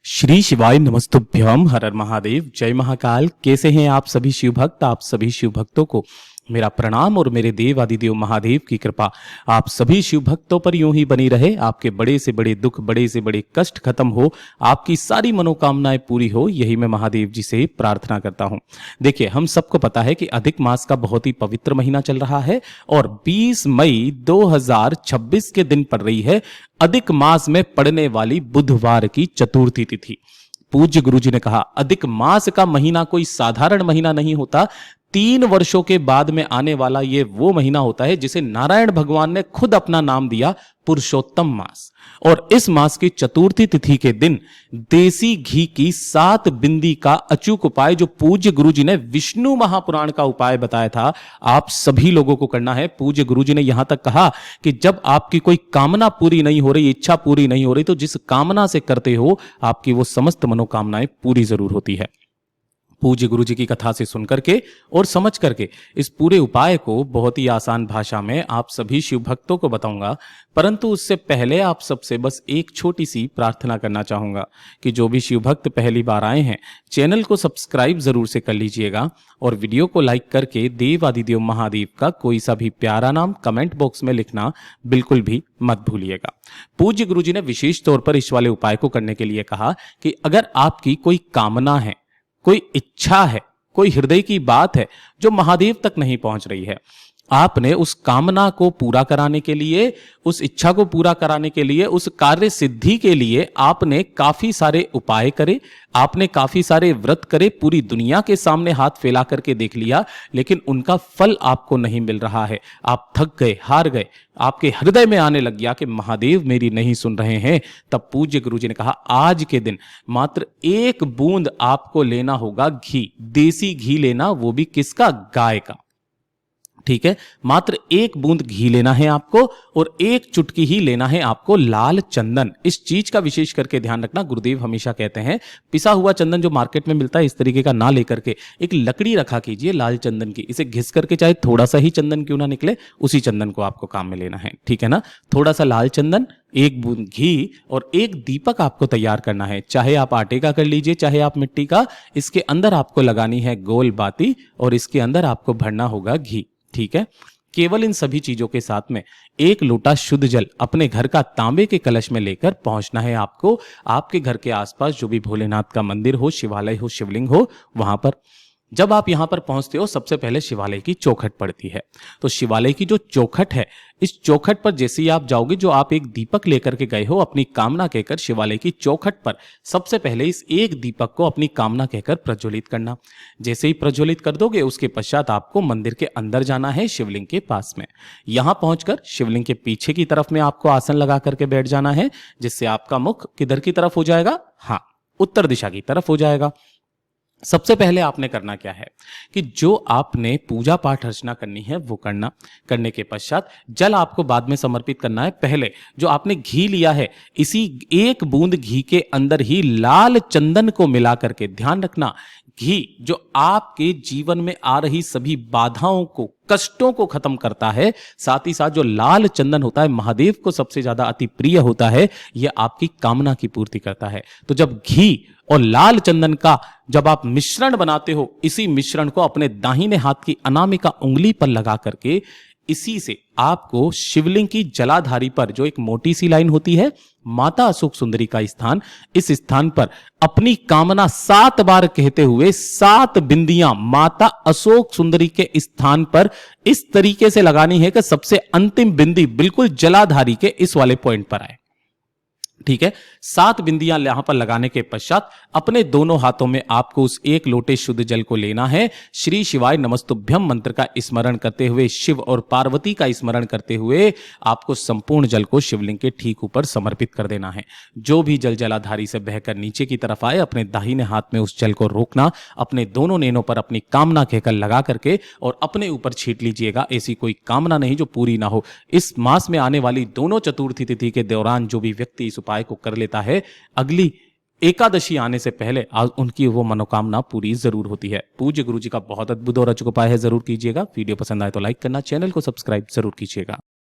श्री शिवाय नमस्तुभ्यम। हर हर महादेव, जय महाकाल। कैसे हैं आप सभी शिव भक्त? आप सभी शिव भक्तों को मेरा प्रणाम और मेरे देव आदिदेव महादेव की कृपा आप सभी शिव भक्तों पर यूं ही बनी रहे। आपके बड़े से बड़े दुख, बड़े से बड़े कष्ट खत्म हो, आपकी सारी मनोकामनाएं पूरी हो, यही मैं महादेव जी से प्रार्थना करता हूं। देखिए, हम सबको पता है कि अधिक मास का बहुत ही पवित्र महीना चल रहा है और 20 मई 2026 के दिन पड़ रही है अधिक मास में पड़ने वाली बुधवार की चतुर्थी तिथि। पूज्य गुरु जी ने कहा, अधिक मास का महीना कोई साधारण महीना नहीं होता। 3 वर्षों के बाद में आने वाला ये वो महीना होता है जिसे नारायण भगवान ने खुद अपना नाम दिया, पुरुषोत्तम मास। और इस मास की चतुर्थी तिथि के दिन देसी घी की 7 बिंदी का अचूक उपाय, जो पूज्य गुरु जी ने विष्णु महापुराण का उपाय बताया था, आप सभी लोगों को करना है। पूज्य गुरु जी ने यहां तक कहा कि जब आपकी कोई कामना पूरी नहीं हो रही, इच्छा पूरी नहीं हो रही, तो जिस कामना से करते हो आपकी वो समस्त मनोकामनाएं पूरी जरूर होती है। पूज्य गुरु जी की कथा से सुनकर के और समझ करके इस पूरे उपाय को बहुत ही आसान भाषा में आप सभी शिव भक्तों को बताऊंगा। परंतु उससे पहले आप सबसे बस एक छोटी सी प्रार्थना करना चाहूंगा कि जो भी शिव भक्त पहली बार आए हैं, चैनल को सब्सक्राइब जरूर से कर लीजिएगा और वीडियो को लाइक करके देव आदिदेव महादेव का कोई सा भी प्यारा नाम कमेंट बॉक्स में लिखना बिल्कुल भी मत भूलिएगा। पूज्य गुरु जी ने विशेष तौर पर इस वाले उपाय को करने के लिए कहा कि अगर आपकी कोई कामना है, कोई इच्छा है, कोई हृदय की बात है जो महादेव तक नहीं पहुंच रही है, आपने उस कामना को पूरा कराने के लिए, उस इच्छा को पूरा कराने के लिए, उस कार्य सिद्धि के लिए आपने काफी सारे उपाय करे, आपने काफी सारे व्रत करे, पूरी दुनिया के सामने हाथ फैला करके देख लिया, लेकिन उनका फल आपको नहीं मिल रहा है। आप थक गए, हार गए, आपके हृदय में आने लग गया कि महादेव मेरी नहीं सुन रहे हैं। तब पूज्य गुरु जी ने कहा, आज के दिन मात्र 1 बूंद आपको लेना होगा घी, देसी घी लेना, वो भी किसका? गाय का। ठीक है, मात्र 1 बूंद घी लेना है आपको और 1 चुटकी ही लेना है आपको लाल चंदन। इस चीज का विशेष करके ध्यान रखना। गुरुदेव हमेशा कहते हैं पिसा हुआ चंदन जो मार्केट में मिलता है इस तरीके का ना लेकर के एक लकड़ी रखा कीजिए लाल चंदन की। इसे घिस करके चाहे थोड़ा सा ही चंदन क्यों ना निकले, उसी चंदन को आपको काम में लेना है। ठीक है ना? थोड़ा सा लाल चंदन, 1 बूंद घी और 1 दीपक आपको तैयार करना है। चाहे आप आटे का कर लीजिए, चाहे आप मिट्टी का। इसके अंदर आपको लगानी है गोल बाती और इसके अंदर आपको भरना होगा घी। ठीक है, केवल इन सभी चीजों के साथ में 1 लोटा शुद्ध जल अपने घर का तांबे के कलश में लेकर पहुंचना है आपको। आपके घर के आसपास जो भी भोलेनाथ का मंदिर हो, शिवालय हो, शिवलिंग हो, वहां पर जब आप यहां पर पहुंचते हो, सबसे पहले शिवालय की चौखट पड़ती है। तो शिवालय की जो चौखट है, इस चौखट पर जैसे ही आप जाओगे, जो आप 1 दीपक लेकर के गए हो अपनी कामना कहकर, शिवालय की चौखट पर सबसे पहले इस 1 दीपक को अपनी कामना कहकर प्रज्वलित करना। जैसे ही प्रज्वलित कर दोगे, उसके पश्चात आपको मंदिर के अंदर जाना है, शिवलिंग के पास में। यहां पहुंचकर शिवलिंग के पीछे की तरफ में आपको आसन लगा करके बैठ जाना है, जिससे आपका मुख किधर की तरफ हो जाएगा? हाँ, उत्तर दिशा की तरफ हो जाएगा। सबसे पहले आपने करना क्या है कि जो आपने पूजा पाठ अर्चना करनी है वो करने के पश्चात जल आपको बाद में समर्पित करना है। पहले जो आपने घी लिया है, इसी 1 बूंद घी के अंदर ही लाल चंदन को मिला करके, ध्यान रखना, घी जो आपके जीवन में आ रही सभी बाधाओं को, कष्टों को खत्म करता है, साथ ही साथ जो लाल चंदन होता है महादेव को सबसे ज्यादा अति प्रिय होता है, यह आपकी कामना की पूर्ति करता है। तो जब घी और लाल चंदन का जब आप मिश्रण बनाते हो, इसी मिश्रण को अपने दाहिने हाथ की अनामिका उंगली पर लगा करके, इसी से आपको शिवलिंग की जलाधारी पर जो एक मोटी सी लाइन होती है, माता अशोक सुंदरी का स्थान, इस स्थान पर अपनी कामना 7 बार कहते हुए 7 बिंदियां माता अशोक सुंदरी के स्थान पर इस तरीके से लगानी है कि सबसे अंतिम बिंदी बिल्कुल जलाधारी के इस वाले पॉइंट पर आए। ठीक है, 7 बिंदियां यहां पर लगाने के पश्चात अपने दोनों हाथों में आपको उस 1 लोटे शुद्ध जल को लेना है। श्री शिवाय नमस्तुभ्यम मंत्र का स्मरण करते हुए, शिव और पार्वती का स्मरण करते हुए आपको संपूर्ण जल को शिवलिंग के ठीक ऊपर समर्पित कर देना है। जो भी जल जलाधारी से बहकर नीचे की तरफ आए, अपने दाहिने हाथ में उस जल को रोकना, अपने दोनों नैनों पर अपनी कामना कहकर लगा करके और अपने ऊपर छीट लीजिएगा। ऐसी कोई कामना नहीं जो पूरी ना हो। इस मास में आने वाली दोनों चतुर्थी तिथि के दौरान जो भी व्यक्ति इस उपाय को कर लेता है, अगली एकादशी आने से पहले उनकी वो मनोकामना पूरी जरूर होती है। पूज्य गुरु जी का बहुत अद्भुत और अचूक उपाय है, जरूर कीजिएगा। वीडियो पसंद आए तो लाइक करना, चैनल को सब्सक्राइब जरूर कीजिएगा।